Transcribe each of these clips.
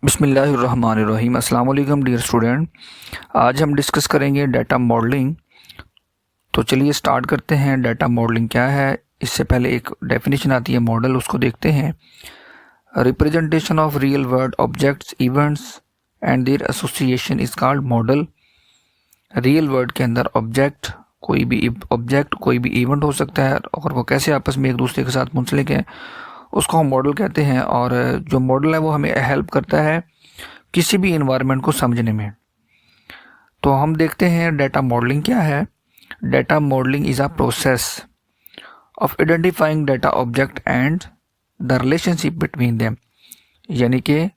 बिस्मिल्लाहिर्रहमानिर्रहीम। अस्सलाम वालेकुम डियर स्टूडेंट। आज हम डिस्कस करेंगे डाटा मॉडलिंग। तो चलिए स्टार्ट करते हैं। डाटा मॉडलिंग क्या है, इससे पहले एक डेफिनेशन आती है मॉडल, उसको देखते हैं। Representation of real world objects, events and their association is called model. Real world के अंदर कोई भी इवेंट हो सकता है और वो कैसे आपस में एक दूसरे के साथ मुंसलिक है, उसको हम मॉडल कहते हैं। और जो मॉडल है वो हमें हेल्प करता है किसी भी इन्वायरमेंट को समझने में। तो हम देखते हैं डाटा मॉडलिंग क्या है। Data modelling is a process of identifying data object and the relationship between them. यानी कि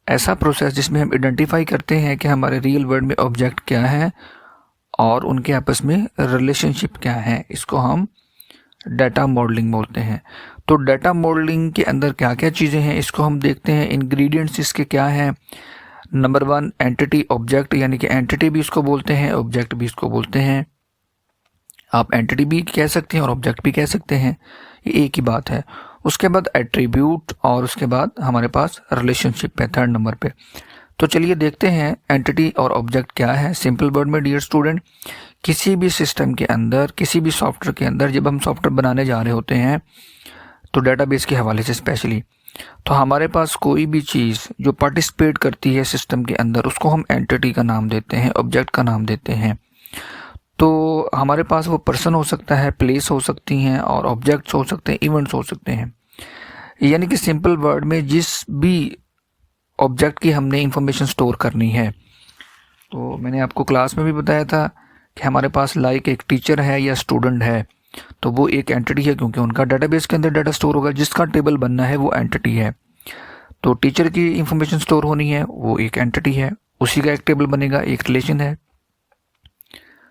ऐसा प्रोसेस जिसमें हम आइडेंटिफाई करते हैं कि हमारे रियल वर्ल्ड में ऑब्जेक्ट क्या है और उनके आपस में रिलेशनशिप क्या है, इसको हम डाटा मॉडलिंग बोलते हैं। तो डाटा मॉडलिंग के अंदर क्या क्या चीज़ें हैं इसको हम देखते हैं। इंग्रेडिएंट्स इसके क्या हैं। नंबर 1 एंटिटी ऑब्जेक्ट, यानी कि एंटिटी भी इसको बोलते हैं, ऑब्जेक्ट भी इसको बोलते हैं। आप एंटिटी भी कह सकते हैं और ऑब्जेक्ट भी कह सकते हैं, ये एक ही बात है। उसके बाद एट्रीब्यूट और उसके बाद हमारे पास रिलेशनशिप है थर्ड नंबर पे। तो चलिए देखते हैं एंटिटी और ऑब्जेक्ट क्या है। सिंपल वर्ड में डियर स्टूडेंट, किसी भी सिस्टम के अंदर, किसी भी सॉफ्टवेयर के अंदर जब हम सॉफ्टवेयर बनाने जा रहे होते हैं तो डेटाबेस के हवाले से स्पेशली, तो हमारे पास कोई भी चीज़ जो पार्टिसिपेट करती है सिस्टम के अंदर उसको हम एंटिटी का नाम देते हैं, ऑब्जेक्ट का नाम देते हैं। तो हमारे पास वो पर्सन हो सकता है, प्लेस हो सकती हैं और ऑब्जेक्ट्स हो सकते हैं, इवेंट्स हो सकते हैं। यानी कि सिंपल वर्ड में जिस भी ऑब्जेक्ट की हमने इंफॉर्मेशन स्टोर करनी है, तो मैंने आपको क्लास में भी बताया था कि हमारे पास लाइक एक टीचर है या स्टूडेंट है, तो वो एक एंटिटी है क्योंकि उनका डेटाबेस के अंदर डाटा स्टोर होगा, जिसका टेबल बनना है वो एंटिटी है। तो टीचर की इंफॉर्मेशन स्टोर होनी है, वो एक एंटिटी है, उसी का एक टेबल बनेगा, एक रिलेशन है।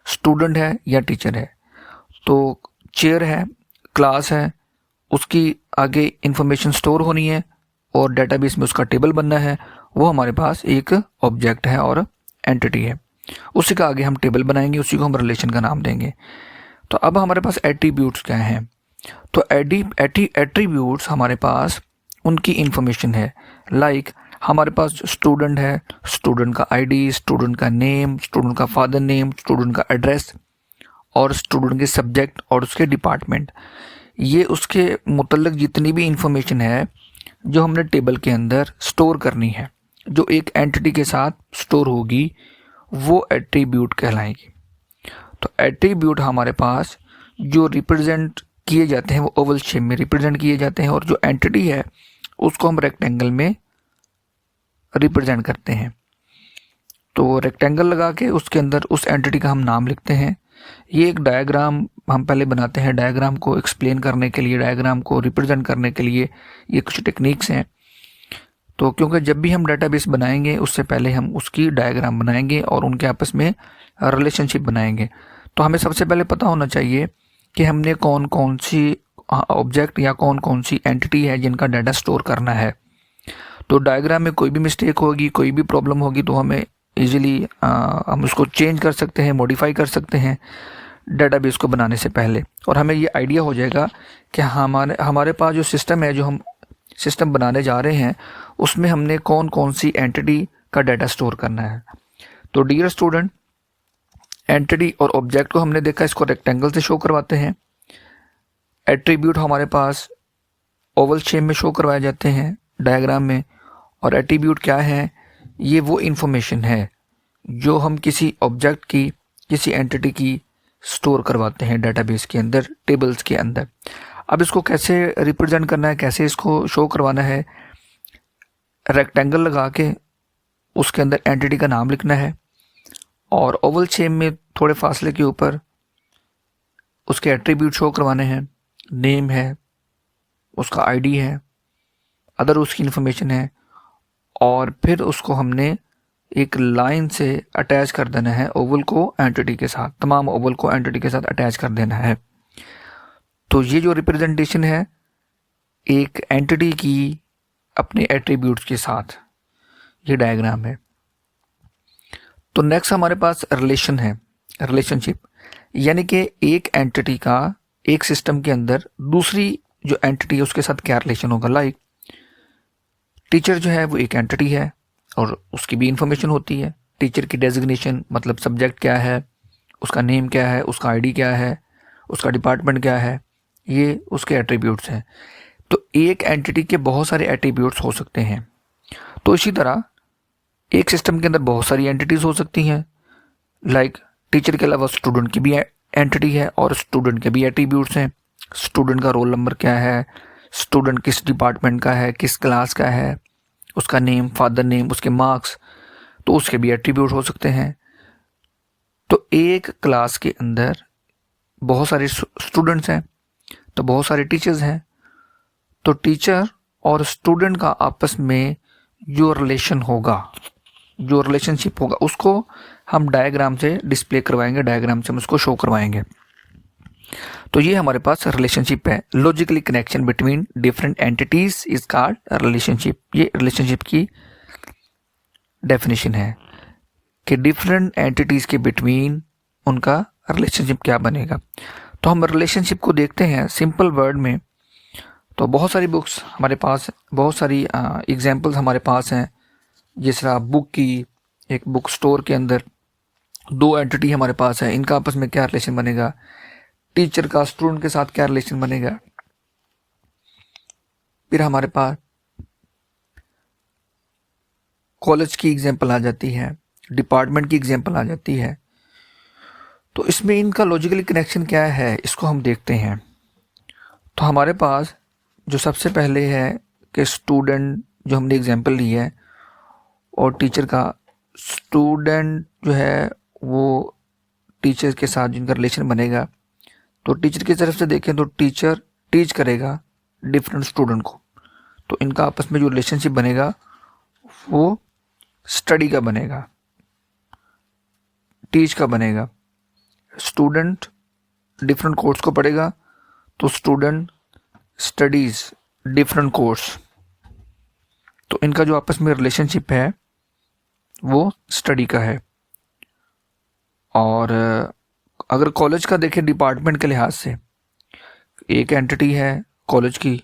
स्टूडेंट है या टीचर है, तो चेयर है, क्लास है, उसकी आगे इंफॉर्मेशन स्टोर होनी है और डेटाबेस में उसका टेबल बनना है, वो हमारे पास एक ऑब्जेक्ट है और एंटिटी है। उसी का आगे हम टेबल बनाएंगे, उसी को हम रिलेशन का नाम देंगे। तो अब हमारे पास एट्रीब्यूट्स क्या हैं। तो एट्रीब्यूट्स हमारे पास उनकी इंफॉर्मेशन है। लाइक हमारे पास स्टूडेंट है, स्टूडेंट का आईडी, स्टूडेंट का नेम, स्टूडेंट का फादर नेम, स्टूडेंट का एड्रेस और स्टूडेंट के सब्जेक्ट और उसके डिपार्टमेंट। ये उसके मुतल्लिक जितनी भी इंफॉर्मेशन है जो हमने टेबल के अंदर स्टोर करनी है, जो एक एंटिटी के साथ स्टोर होगी, वो एट्रीब्यूट कहलाएगी। तो एट्रीब्यूट हमारे पास जो रिप्रेजेंट किए जाते हैं वो ओवल शेप में रिप्रेजेंट किए जाते हैं और जो एंटिटी है उसको हम रेक्टेंगल में रिप्रेजेंट करते हैं। तो रेक्टेंगल लगा के उसके अंदर उस एंटिटी का हम नाम लिखते हैं। ये एक डायग्राम हम पहले बनाते हैं, डायग्राम को एक्सप्लेन करने के लिए, डायग्राम को रिप्रेजेंट करने के लिए ये कुछ टेक्निक्स हैं। तो क्योंकि जब भी हम डाटाबेस बनाएंगे उससे पहले हम उसकी डायग्राम बनाएंगे और उनके आपस में रिलेशनशिप बनाएंगे। तो हमें सबसे पहले पता होना चाहिए कि हमने कौन कौन सी ऑब्जेक्ट या कौन कौन सी एंटिटी है जिनका डाटा स्टोर करना है। तो डायग्राम में कोई भी मिस्टेक होगी, कोई भी प्रॉब्लम होगी, तो हमें इजीली हम उसको चेंज कर सकते हैं, मॉडिफाई कर सकते हैं डाटाबेस को बनाने से पहले। और हमें ये आइडिया हो जाएगा कि हमारे पास जो सिस्टम है, जो हम सिस्टम बनाने जा रहे हैं, उसमें हमने कौन कौन सी एंटिटी का डाटा स्टोर करना है। तो डियर स्टूडेंट, एंटिटी और ऑब्जेक्ट को हमने देखा, इसको रेक्टेंगल से शो करवाते हैं। एट्रीब्यूट हमारे पास ओवल शेप में शो करवाए जाते हैं डायग्राम में। और एट्रीब्यूट क्या है, ये वो इंफॉर्मेशन है जो हम किसी ऑब्जेक्ट की, किसी एंटिटी की स्टोर करवाते हैं डेटाबेस के अंदर, टेबल्स के अंदर। अब इसको कैसे रिप्रेजेंट करना है, कैसे इसको शो करवाना है। रेक्टेंगल लगा के उसके अंदर एंटिटी का नाम लिखना है और ओवल शेप में थोड़े फासले के ऊपर उसके एट्रीब्यूट शो करवाने हैं। नेम है, उसका आईडी है, अदर उसकी इन्फॉर्मेशन है, और फिर उसको हमने एक लाइन से अटैच कर देना है ओवल को एंटिटी के साथ, तमाम ओवल को एंटिटी के साथ अटैच कर देना है। तो ये जो रिप्रेजेंटेशन है एक एंटिटी की अपने एट्रीब्यूट्स के साथ, ये डायग्राम है। तो नेक्स्ट हमारे पास रिलेशन है, रिलेशनशिप। यानी कि एक एंटिटी का एक सिस्टम के अंदर दूसरी जो एंटिटी है उसके साथ क्या रिलेशन होगा। लाइक टीचर जो है वो एक एंटिटी है, और उसकी भी इंफॉर्मेशन होती है। टीचर की डेजिग्नेशन मतलब सब्जेक्ट क्या है, उसका नेम क्या है, उसका आईडी क्या है, उसका डिपार्टमेंट क्या है, ये उसके एट्रीब्यूट्स हैं। तो एक एंटिटी के बहुत सारे एट्रीब्यूट्स हो सकते हैं। तो इसी तरह एक सिस्टम के अंदर बहुत सारी एंटिटीज़ हो सकती हैं। लाइक टीचर के अलावा स्टूडेंट की भी एंटिटी है और स्टूडेंट के भी एट्रीब्यूट्स हैं। स्टूडेंट का रोल नंबर क्या है, स्टूडेंट किस डिपार्टमेंट का है, किस क्लास का है, उसका नेम, फादर नेम, उसके मार्क्स, तो उसके भी एट्रीब्यूट हो सकते हैं। तो एक क्लास के अंदर बहुत सारे स्टूडेंट्स हैं तो बहुत सारे टीचर्स हैं। तो टीचर और स्टूडेंट का आपस में जो रिलेशन होगा, जो रिलेशनशिप होगा, उसको हम डायग्राम से डिस्प्ले करवाएंगे, डायग्राम से हम उसको शो करवाएंगे। तो ये हमारे पास रिलेशनशिप है। Logically connection between different entities is called relationship. ये रिलेशनशिप की डेफिनेशन है कि डिफरेंट एंटिटीज के बिटवीन उनका रिलेशनशिप क्या बनेगा। तो हम रिलेशनशिप को देखते हैं सिंपल वर्ड में। तो बहुत सारी बुक्स हमारे पास, बहुत सारी एग्जांपल्स हमारे पास हैं। जिस तरह बुक की, एक बुक स्टोर के अंदर दो एंटिटी हमारे पास है, इनका आपस में क्या रिलेशन बनेगा, टीचर का स्टूडेंट के साथ क्या रिलेशन बनेगा। फिर हमारे पास कॉलेज की एग्जांपल आ जाती है, डिपार्टमेंट की एग्जांपल आ जाती है। तो इसमें इनका लॉजिकली कनेक्शन क्या है, इसको हम देखते हैं। तो हमारे पास जो सबसे पहले है कि स्टूडेंट, जो हमने एग्जांपल ली है, और टीचर का, स्टूडेंट जो है वो टीचर के साथ जिनका रिलेशन बनेगा, तो टीचर की तरफ से देखें तो टीचर टीच करेगा डिफरेंट स्टूडेंट को, तो इनका आपस में जो रिलेशनशिप बनेगा वो स्टडी का बनेगा, टीच का बनेगा। स्टूडेंट डिफरेंट कोर्स को पढ़ेगा तो स्टूडेंट स्टडीज डिफरेंट कोर्स, तो इनका जो आपस में रिलेशनशिप है वो स्टडी का है। और अगर कॉलेज का देखें डिपार्टमेंट के लिहाज से, एक एंटिटी है कॉलेज की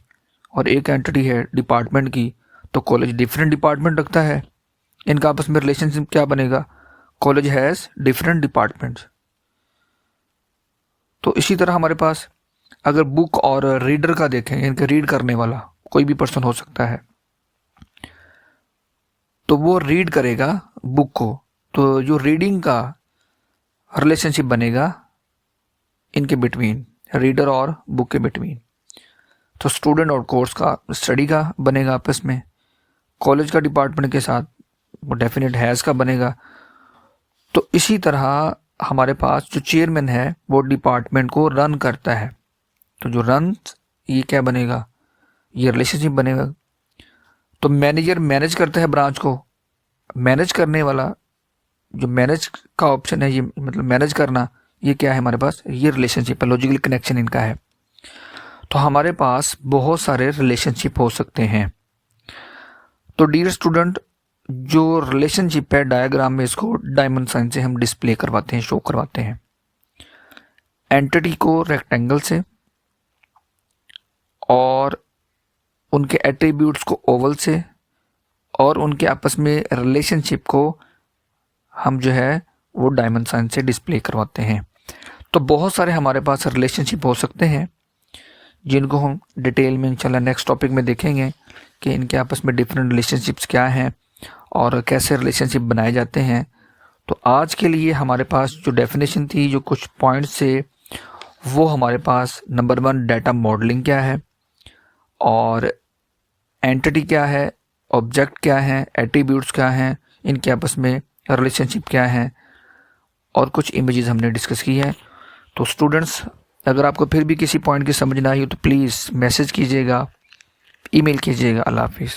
और एक एंटिटी है डिपार्टमेंट की, तो कॉलेज डिफरेंट डिपार्टमेंट रखता है, इनका आपस में रिलेशनशिप क्या बनेगा, कॉलेज हैज़ डिफरेंट डिपार्टमेंट्स। तो इसी तरह हमारे पास अगर बुक और रीडर का देखें, इनके रीड करने वाला कोई भी पर्सन हो सकता है, तो वो रीड करेगा बुक को, तो जो रीडिंग का रिलेशनशिप बनेगा इनके बिटवीन, रीडर और बुक के बिटवीन। तो स्टूडेंट और कोर्स का, स्टडी का बनेगा आपस में। कॉलेज का डिपार्टमेंट के साथ वो डेफिनेट हैज़ का बनेगा। तो इसी तरह हमारे पास जो चेयरमैन है वो डिपार्टमेंट को रन करता है, तो जो रन, ये क्या बनेगा, ये रिलेशनशिप बनेगा। तो मैनेजर मैनेज करता है ब्रांच को, मैनेज करने वाला, जो मैनेज का ऑप्शन है, ये मतलब मैनेज करना, ये क्या है हमारे पास, ये रिलेशनशिप है, लॉजिकल कनेक्शन इनका है। तो हमारे पास बहुत सारे रिलेशनशिप हो सकते हैं। तो डियर स्टूडेंट, जो रिलेशनशिप है डायग्राम में, इसको डायमंड साइन से हम डिस्प्ले करवाते हैं, शो करवाते हैं। एंटिटी को रेक्टेंगल से और उनके एट्रीब्यूट्स को ओवल से और उनके आपस में रिलेशनशिप को हम जो है वो डायमंड साइन से डिस्प्ले करवाते हैं। तो बहुत सारे हमारे पास रिलेशनशिप हो सकते हैं जिनको हम डिटेल में इंशाल्लाह नेक्स्ट टॉपिक में देखेंगे कि इनके आपस में डिफरेंट रिलेशनशिप्स क्या हैं और कैसे रिलेशनशिप बनाए जाते हैं। तो आज के लिए हमारे पास जो डेफिनेशन थी, जो कुछ पॉइंट्स थे, वो हमारे पास नंबर 1 डाटा मॉडलिंग क्या है, और एंटिटी क्या है, ऑब्जेक्ट क्या है, एट्रीब्यूट्स क्या हैं, इनके आपस में रिलेशनशिप क्या है, और कुछ इमेजेस हमने डिस्कस की है। तो स्टूडेंट्स, अगर आपको फिर भी किसी पॉइंट की समझ ना आई हो तो प्लीज़ मैसेज कीजिएगा, ईमेल कीजिएगा। अल्लाह हाफिज़।